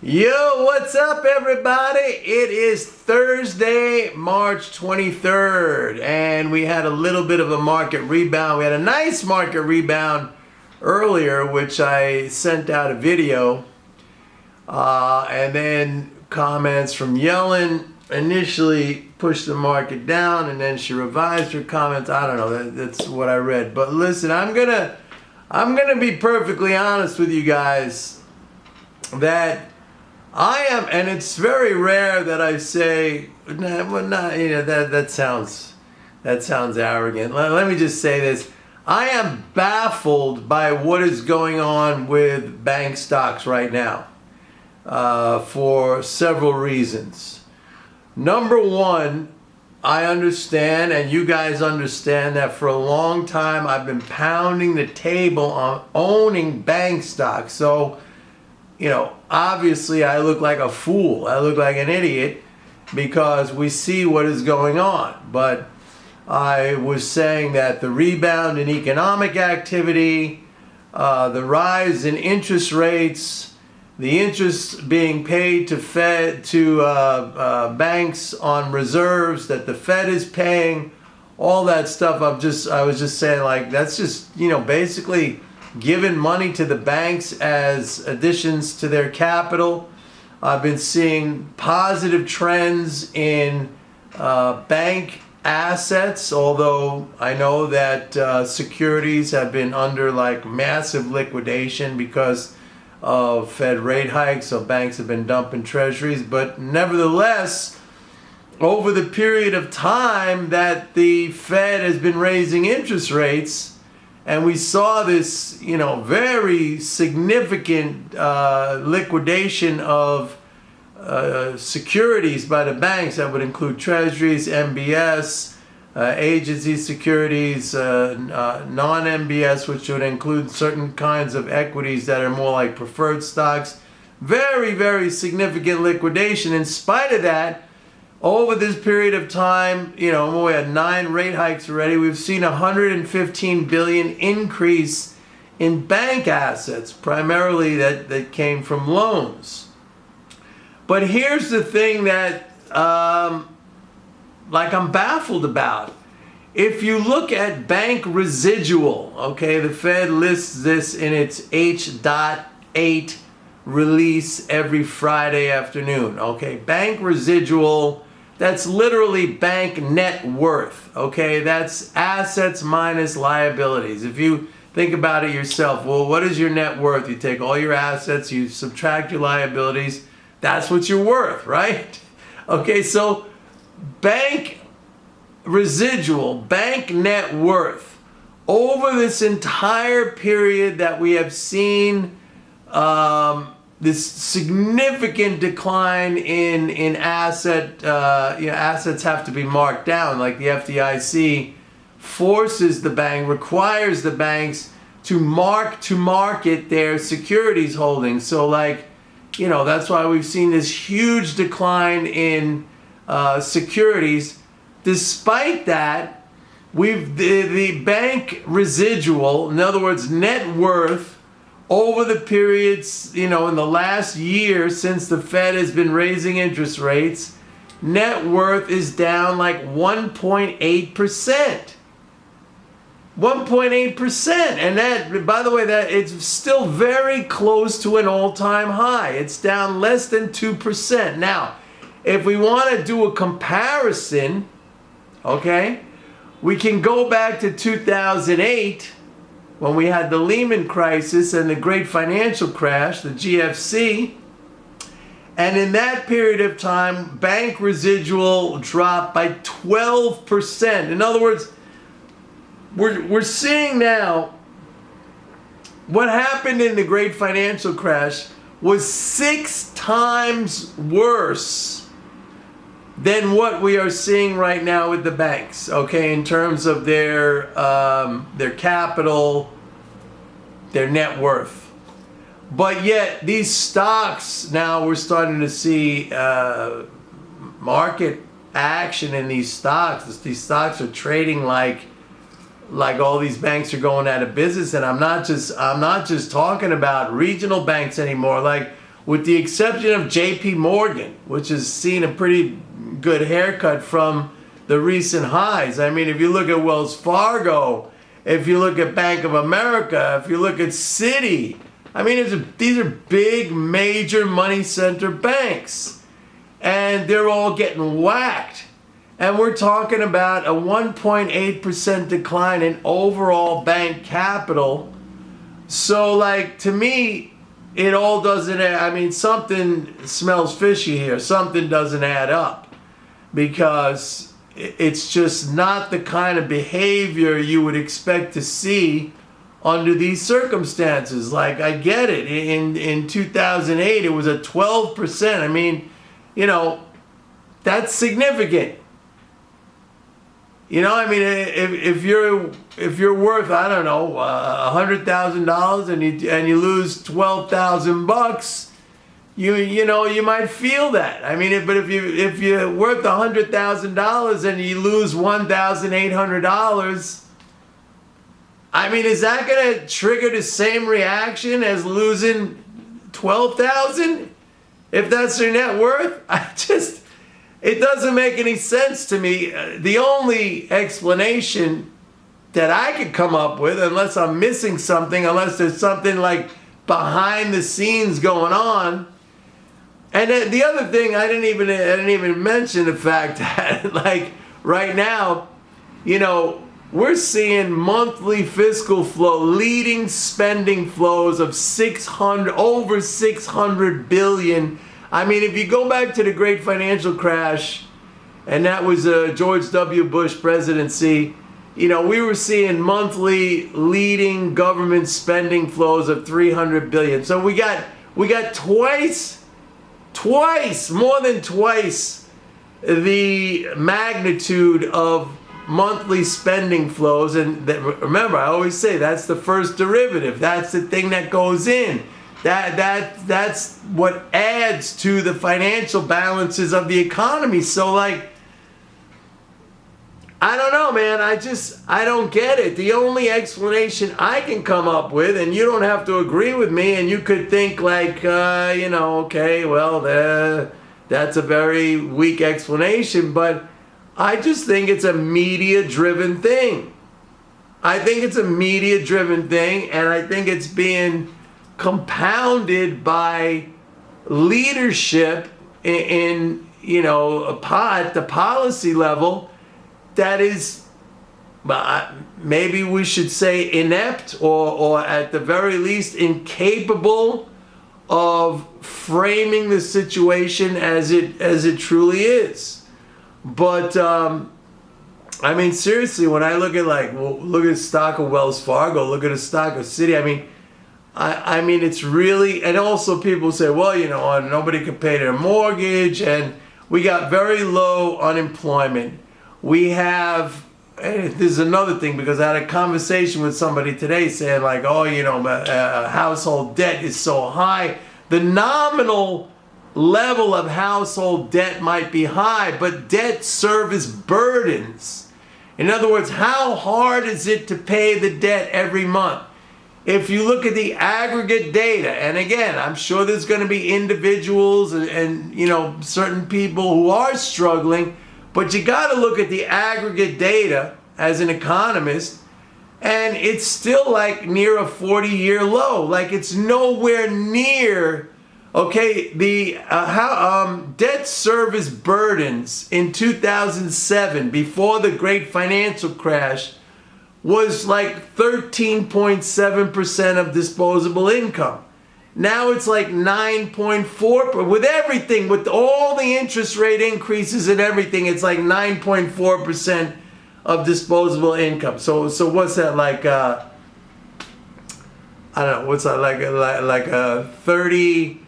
Yo, what's up, everybody? It is Thursday, March 23rd, and we had a little bit of a market rebound. We had a nice market rebound earlier, which I sent out a video, and then comments from Yellen initially pushed the market down, and then she revised her comments. I don't know. That's what I read. But listen, I'm gonna be perfectly honest with you guys that I am, and it's very rare that I say, that sounds arrogant. Let me just say this. I am baffled by what is going on with bank stocks right now for several reasons. Number one, I understand, and you guys understand, that for a long time I've been pounding the table on owning bank stocks. So, obviously I look like a fool. I look like an idiot because we see what is going on. But I was saying that the rebound in economic activity, the rise in interest rates, the interest being paid to banks on reserves that the Fed is paying, all that stuff. I was just saying, like, that's just, basically giving money to the banks as additions to their capital. I've been seeing positive trends in bank assets, although I know that securities have been under massive liquidation because of Fed rate hikes, so banks have been dumping treasuries. But nevertheless, over the period of time that the Fed has been raising interest rates, and we saw this, very significant liquidation of securities by the banks. That would include treasuries, MBS, agency securities, non-MBS, which would include certain kinds of equities that are more like preferred stocks. Very, very significant liquidation. In spite of that, over this period of time, we had 9 rate hikes already. We've seen $115 billion increase in bank assets, primarily that came from loans. But here's the thing that I'm baffled about. If you look at bank residual, okay, the Fed lists this in its H.8 release every Friday afternoon. Okay, bank residual. That's literally bank net worth, okay? That's assets minus liabilities. If you think about it yourself, well, what is your net worth? You take all your assets, you subtract your liabilities, that's what you're worth, right? Okay, so bank residual, bank net worth, over this entire period that we have seen this significant decline in assets have to be marked down. Like the FDIC requires the banks to mark to market their securities holdings. So that's why we've seen this huge decline in securities. Despite that, the bank residual, in other words, net worth, over the periods, in the last year since the Fed has been raising interest rates, net worth is down 1.8%. 1.8%. And that, by the way, that it's still very close to an all-time high. It's down less than 2%. Now, if we want to do a comparison, okay, we can go back to 2008, when we had the Lehman crisis and the great financial crash, the GFC. And in that period of time, bank residual dropped by 12%. In other words, we're seeing now what happened in the great financial crash was 6 times worse than what we are seeing right now with the banks, okay, in terms of their capital, their net worth. But yet these stocks, now we're starting to see market action in these stocks. These stocks are trading like all these banks are going out of business. And I'm not just talking about regional banks anymore. Like with the exception of JP Morgan, which has seen a pretty good haircut from the recent highs. I mean, if you look at Wells Fargo, if you look at Bank of America, if you look at Citi, I mean, these are big, major money center banks. And they're all getting whacked. And we're talking about a 1.8% decline in overall bank capital. So, like, to me, it all doesn't, I mean, something smells fishy here. Something doesn't add up. Because it's just not the kind of behavior you would expect to see under these circumstances. Like, I get it. In 2008, it was a 12%. I mean, you know, that's significant. You know, I mean, if you're worth, I don't know, $100,000 and you lose $12,000, you know, you might feel that. I mean, but if you're worth $100,000 and you lose $1,800, I mean, is that going to trigger the same reaction as losing $12,000? If that's their net worth? It doesn't make any sense to me. The only explanation that I could come up with, unless I'm missing something, unless there's something like behind the scenes going on. And the other thing, I didn't even mention the fact that, like, right now, you know, we're seeing monthly fiscal flow, leading spending flows of over 600 billion. I mean, if you go back to the great financial crash, and that was George W. Bush presidency, you know, we were seeing monthly leading government spending flows of 300 billion. So we got more than twice the magnitude of monthly spending flows. And remember, I always say that's the first derivative. That's the thing that goes in. That's what adds to the financial balances of the economy. So, like, I don't know, man. I don't get it. The only explanation I can come up with, and you don't have to agree with me, and you could think like, you know, okay, well, that's a very weak explanation, but I just think it's a media-driven thing. I think it's a media-driven thing, and I think it's being compounded by leadership in you know, at the policy level that is, maybe we should say inept, or at the very least incapable of framing the situation as it truly is. But I mean, seriously, when I look at look at the stock of Wells Fargo, look at the stock of Citi, I mean, it's really, and also people say, well, you know, nobody can pay their mortgage, and we got very low unemployment. We have, this is another thing, because I had a conversation with somebody today saying like, oh, you know, household debt is so high. The nominal level of household debt might be high, but debt service burdens. In other words, how hard is it to pay the debt every month? If you look at the aggregate data, and again, I'm sure there's going to be individuals and you know, certain people who are struggling, but you got to look at the aggregate data as an economist, and it's still like near a 40-year low. Like, it's nowhere near. Okay, the debt service burdens in 2007, before the great financial crash, was like 13.7% of disposable income. Now it's like 9.4%. With everything, with all the interest rate increases and everything, it's like 9.4% of disposable income. So what's that, like? I don't know. What's that, like a 30?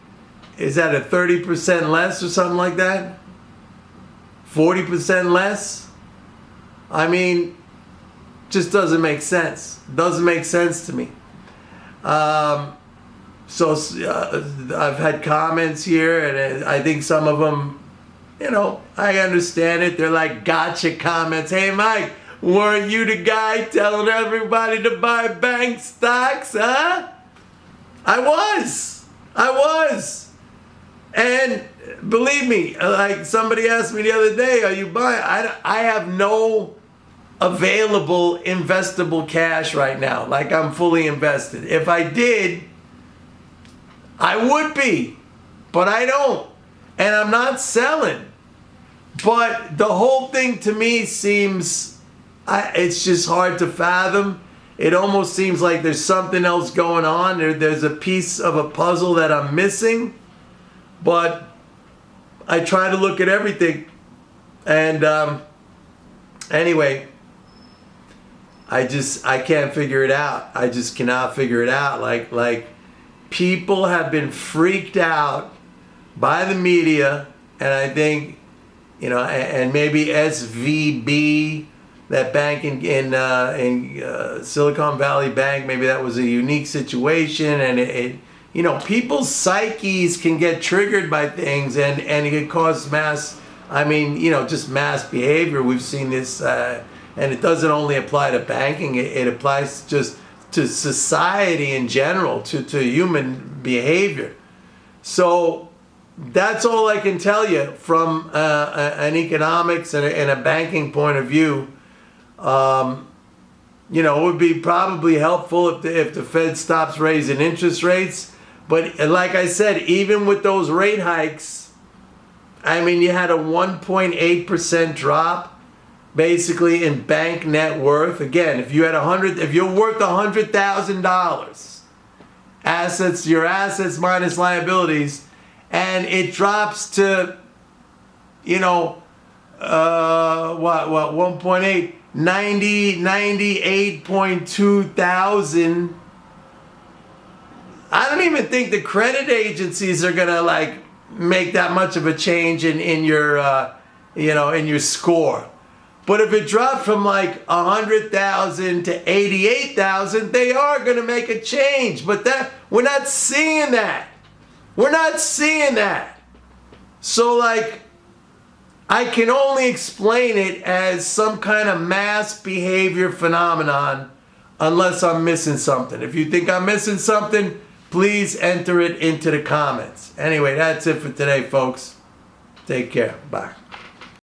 Is that a 30% less or something like that? 40% less? I mean, just doesn't make sense. Doesn't make sense to me. I've had comments here, and I think some of them, you know, I understand it. They're like gotcha comments. Hey, Mike, weren't you the guy telling everybody to buy bank stocks, huh? I was. And believe me, like somebody asked me the other day, are you buying? I have no available investable cash right now. Like I'm fully invested. If I did, I would be, but I don't. And I'm not selling. But the whole thing to me seems, it's just hard to fathom. It almost seems like there's something else going on. There's a piece of a puzzle that I'm missing. But I try to look at everything. And anyway, I can't figure it out. I just cannot figure it out. Like people have been freaked out by the media, and I think, you know, and maybe SVB, that bank in Silicon Valley Bank, maybe that was a unique situation, and it you know, people's psyches can get triggered by things, and it can cause mass, I mean, you know, just mass behavior. We've seen this, and it doesn't only apply to banking, it applies just to society in general, to human behavior. So that's all I can tell you from an economics and a banking point of view. You know, it would be probably helpful if the Fed stops raising interest rates. But like I said, even with those rate hikes, I mean, you had a 1.8% drop basically in bank net worth. Again, if you're worth $100,000, assets, your assets minus liabilities, and it drops to, you know, 1.8, 98.2 thousand. I don't even think the credit agencies are gonna like make that much of a change in your you know, in your score. But if it dropped from like 100,000 to 88,000, they are gonna make a change. But that we're not seeing that. We're not seeing that. So like, I can only explain it as some kind of mass behavior phenomenon, unless I'm missing something. If you think I'm missing something, please enter it into the comments. Anyway, that's it for today, folks. Take care. Bye.